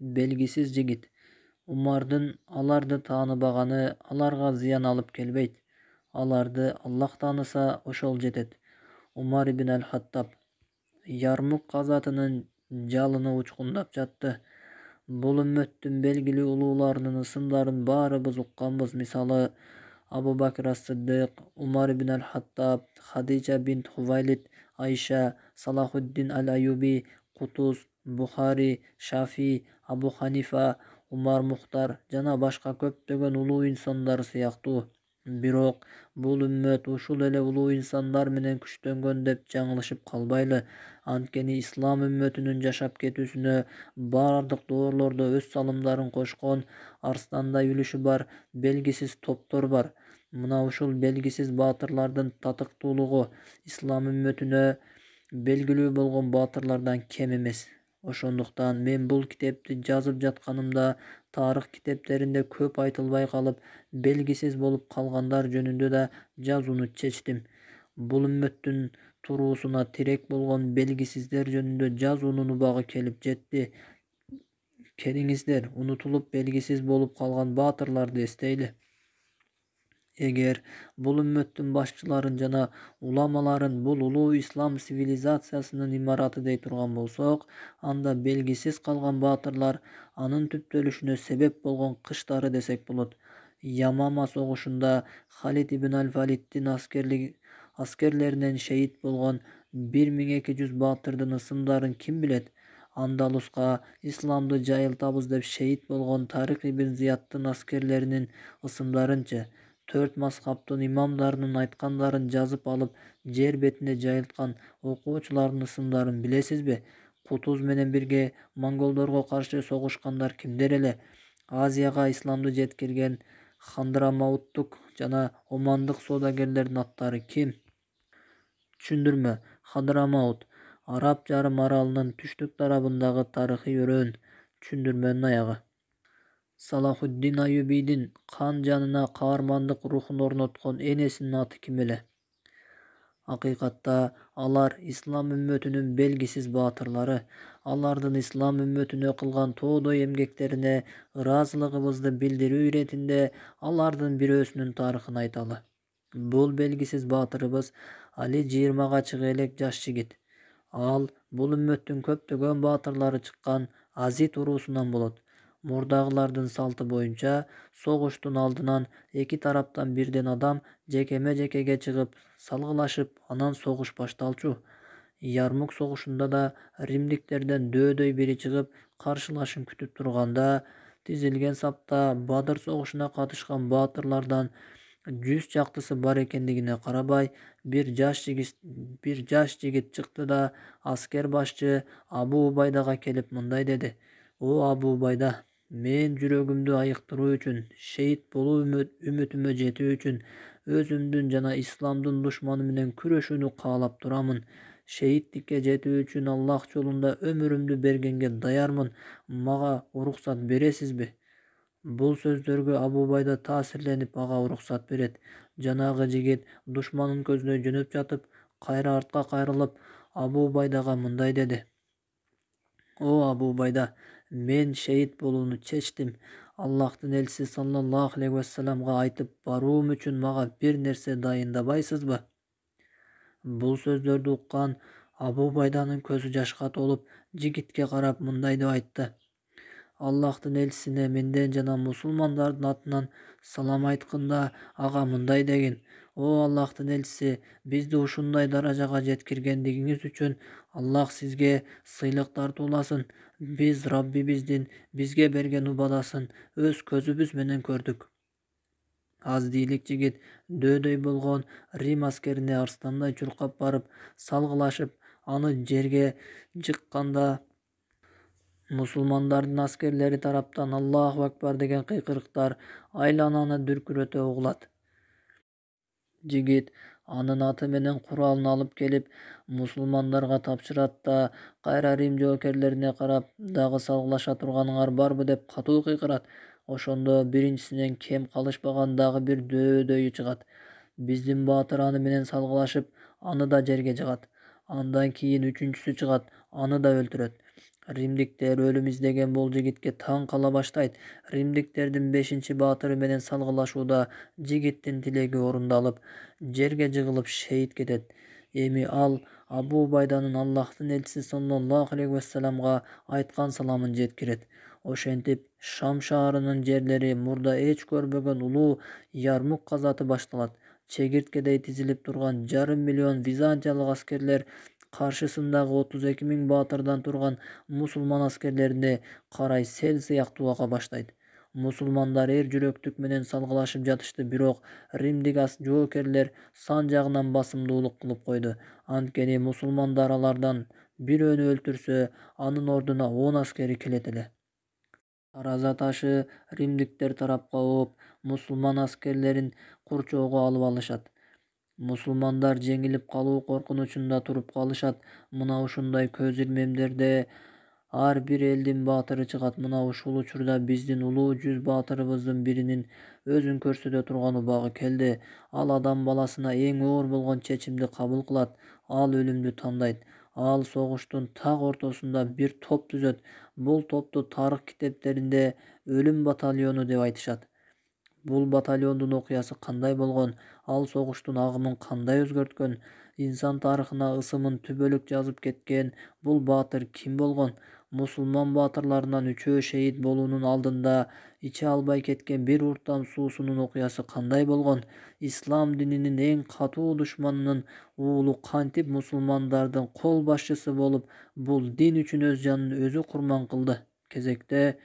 белгисиз жигит. Умардын аларды тааныбаганы аларга зыян алып келбейт. Аларды Аллах тааныса ошол жетет. Умар ибн аль-Хаттаб Ярмук казатынын жалыны учкундап жатты. Бул үммөттүн белгилүү улууларынын ысымдарын баарыбыз укканбыз. Мисалы, Абу Бакр ас-Сиддык, Умар ибн аль-Хаттаб, Хадижа бинт Хувайлид, Айша, Салахуддин аль-Аюби, Кутуз, Бухари, Шафи, Абу Ханифа, Умар Мухтар жана башка көптөгөн улуу инсандар сыяктуу. Бирок бул үммөт ушул эле улуу инсандар менен күчтөнгөн деп жаңылышып калбайлы. Анткени ислам үммөтүнүн жашап кетүүсүнө бардык доорлордо өз салымдарын кошкон арстандай үлүшү бар белгисиз топтор бар. Мына ушул белгисиз баатырлардын татыктуулугу ислам үммөтүнө белгилүү болгон баатырлардан кем эмес. Ошондуктан мен бул китепти жазып жатканымда тарых китептеринде көп айтылбай калып, белгисиз болуп калгандар жөнүндө да жазууну чечтим. Бул үммөттүн туруусуна тирек болгон белгисиздер жөнүндө жазуунун убагы келип жетти. Келиңиздер, унутулуп белгисиз болуп калган баатырларды эстейли. Эгер бул үммөттүн башчыларын жана уламаларын бул улуу ислам цивилизациясынын имараты дей турган болсок, анда белгисиз калган баатырлар анын түптөлүшүнө себеп болгон кыштары десек болот. Ямама согушунда Халид ибн аль-Валиддин аскерлеринен шейит болгон 1200 баатырдын ысымдарын ким билет? Андалуска исламды жайылтабыз деп шейит болгон Тарик ибн Зияттын аскерлеринин ысымдарынчы? 4 мазхабтын имамдарынын айткандарын жазып алып жер бетине жайылткан окуучулардын ысымдарын билесизби? Кутуз менен бирге монголдорго каршы согушкандар кимдер эле? Азияга исламды жеткирген Хандрамауттук жана омандык соодагерлердин аттары ким? Түшүндүрмө. Хадрамаут Араб жарым аралынын түштүк тарабындагы тарыхый өрөөн. Түшүндүрмөнүн аягы. Салахуддин Аюбийдин кан жанына каармандык рухун орноткон энесинин аты ким эле? Акыйкатта алар ислам үммөтүнүн белгисиз баатырлары. Алардын ислам үммөтүнө кылган тоодой эмгектерине ыраазылыгыбызды билдирүү иретинде алардын бирөөсүнүн тарыхын айталы. Бул белгисиз баатырыбыз али 20-га чыга элек жаш жигит. Ал бул үммөттүн көптөгөн баатырлары чыккан Азит уруусунан болот. Мурдагылардын салты боюнча согуштун алдынан эки тараптан бирден адам жекеме-жекеге чыгып салгылашып, анан согуш башталчу. Ярмук согушунда да римдиктерден дөөдөй бири чыгып каршылашын күтүп турганда, тизилген сапта Бадыр согушуна катышкан баатырлардан 100 чактысы бар экендигине карабай, бир жаш жигит чыкты да аскер башчы Абу Убайдага келип мындай деди: "О Абу Убайда, мен жүрөгүмдү айыктыруу үчүн, шейит болуу үмүтүмө жетүү үчүн өзүмдүн жана исламдын душманы менен күрөшүүнү каалап турамын. Шейиттикке жетүү үчүн Аллах жолунда өмүрүмдү бергенге даярмын. Мага уруксат бересизби?" Бул сөздөргө Абу Убайда таасирленип ага уруксат берет. Жанагы жигит душманын көзүнө жөнөп жатып, кайра артка кайрылып, Абу Убайдага мындай деди: "О Абу Убайда, мен шейит болууну чечтим. Аллахтын элчиси саллаллаху алейхи вассаламга айтып баруум үчүн мага бир нерсе дайындабайсызбы?" Бул сөздөрдү уккан Абу Убайданын көзү жашка толуп, жигитке карап мындай деп айтты: "Аллахтын элчисине менден жана мусулмандардын атынан салам айтканда, ага мындай дегин: О Аллахтын элчиси, бизди ушундай даражага жеткиргендигиңиз үчүн Аллах сизге сыйлык тартууласын. Биз Раббибиздин бизге берген убадасын өз көзүбүз менен көрдүк." Аздийлик жигит дөөдөй болгон Рим аскерине арстандай чуркап барып салгылашып, аны жерге жыкканда, мусулмандардын аскерлери тараптан Аллаху акбар деген кыйкырыктар айлананы дүркүрөтө угулат. Жигит анын аты менен куралын алып келип мусулмандарга тапшырат да кайра Рим жоокерлерине карап: "Дагы салгылаша турганыңар барбы?" деп катуу кыйкырат. Ошондо биринчисинен кем калышпаган дагы бир дөөдөйү чыгат. Биздин баатыр аны менен салгылашып, аны да жерге жыгат. Андан кийин үчүнчүсү чыгат, аны да өлтүрөт. Римдиктер өлүм издеген бул жигитке таң кала баштайт. Римдиктердин 5-баатыры менен салгылашууда жигиттин тилеги орундалып, жерге жыгылып шейит кетет. Эми ал Абу Убайданын Аллахтын элчиси саллаллаху алейхи вассаламга айткан саламын жеткирет. Ошентип Шам шаарынын жерлери мурда эч көрбөгөн улуу Ярмук казаты башталат. Чегирткедей тизилип турган 500 000 византиялык аскерлер каршысындагы 32 000 баатырдан турган мусулман аскерлерине карай сел сыяктуу ага баштайт. Мусулмандар эр жүрөктүк менен салгылашып жатышты, бирок римдик жоокерлер сан жагынан басымдуулук кылып койду. Анткени мусулмандар алардан бирөөнү өлтүрсө, анын ордуна 10 аскери келет эле. Тараза ташы римдиктер тарапка ооп, мусулман аскерлерин курчоого алып алышат. Мусулмандар жеңилип калуу коркунучунда туруп калышат. Мына ушундай көз ирмемдерде ар бир элдин баатыры чыгат. Мына ушул учурда биздин улуу 100 баатырыбыздын биринин өзүн көрсөтө турган убагы келди. Ал адам баласына эң оор болгон чечимди кабыл кылат. Ал өлүмдү тандайт. Ал согуштун так ортосунда бир топ түзөт. Бул топту тарых китептеринде өлүм батальону деп айтышат. Бул батальондун окуясы кандай болгон, ал согуштун агымын кандай өзгөрткөн, инсан тарыхына ысымын түбөлүк жазып кеткен бул баатыр ким болгон? Мусулман баатырларынан үчөө шейит болуунун алдында иче албай кеткен бир урттам суусунун окуясы кандай болгон? Ислам дининин эң катуу душманынын уулу кантип мусулмандардын кол башчысы болуп, бул дин үчүн өз жанын өзү курман кылды? Кезекте